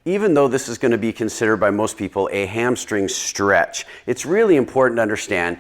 even though this is going to be considered by most people a hamstring stretch, it's really important to understand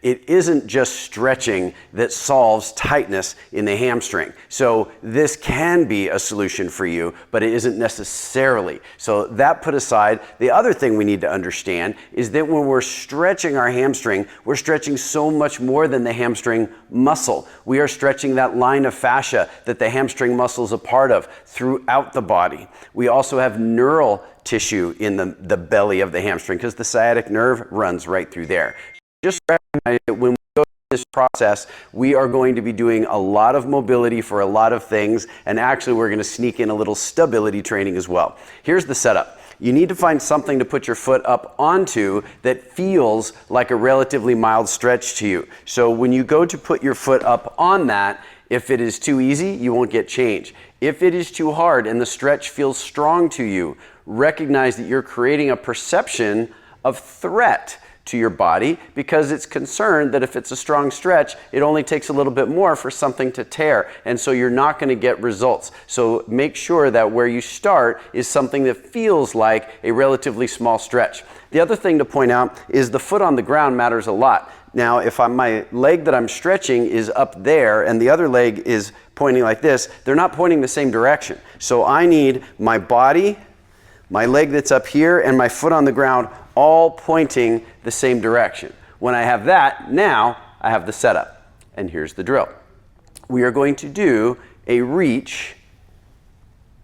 it isn't just stretching that solves tightness in the hamstring. So this can be a solution for you, but it isn't necessarily. So that put aside, the other thing we need to understand is that when we're stretching our hamstring, we're stretching so much more than the hamstring muscle. We are stretching that line of fascia that the hamstring muscle is a part of throughout the body. We also have neural tissue in the belly of the hamstring because the sciatic nerve runs right through there. Just recognize that when we go through this process, we are going to be doing a lot of mobility for a lot of things, and actually we're going to sneak in a little stability training as well. Here's the setup. You need to find something to put your foot up onto that feels like a relatively mild stretch to you. So when you go to put your foot up on that, if it is too easy, you won't get change. If it is too hard and the stretch feels strong to you, recognize that you're creating a perception of threat to your body because it's concerned that if it's a strong stretch, it only takes a little bit more for something to tear. And so you're not going to get results. So make sure that where you start is something that feels like a relatively small stretch. The other thing to point out is the foot on the ground matters a lot. Now, if my leg that I'm stretching is up there and the other leg is pointing like this, they're not pointing the same direction. So I need my body, my leg that's up here, and my foot on the ground all pointing the same direction. When I have that, now I have the setup. And here's the drill. We are going to do a reach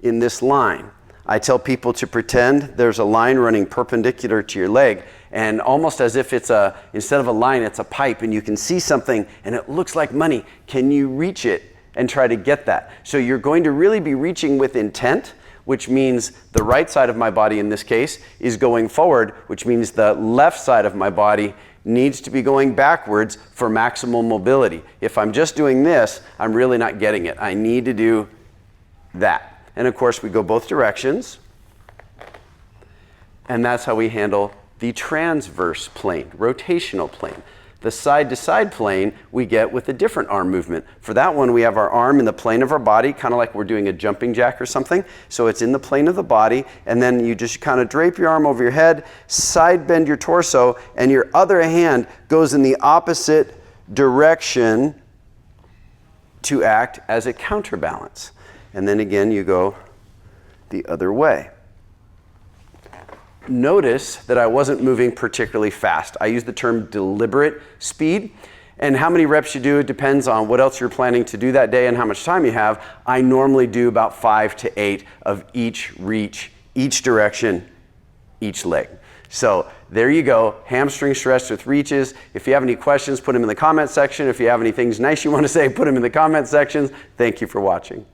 in this line. I tell people to pretend there's a line running perpendicular to your leg, and almost as if it's instead of a line, it's a pipe, and you can see something and it looks like money. Can you reach it and try to get that? So you're going to really be reaching with intent, which means the right side of my body in this case is going forward, which means the left side of my body needs to be going backwards for maximal mobility. If I'm just doing this, I'm really not getting it. I need to do that. And of course, we go both directions. And that's how we handle the transverse plane, rotational plane. The side-to-side plane we get with a different arm movement. For that one, we have our arm in the plane of our body, kind of like we're doing a jumping jack or something. So it's in the plane of the body, and then you just kind of drape your arm over your head, side bend your torso, and your other hand goes in the opposite direction to act as a counterbalance. And then again, you go the other way. Notice that I wasn't moving particularly fast. I use the term deliberate speed. And how many reps you do, it depends on what else you're planning to do that day and how much time you have. I normally do about 5 to 8 of each reach, each direction, each leg. So there you go, hamstring stretch with reaches. If you have any questions, put them in the comment section. If you have any things nice you want to say, put them in the comment sections. Thank you for watching.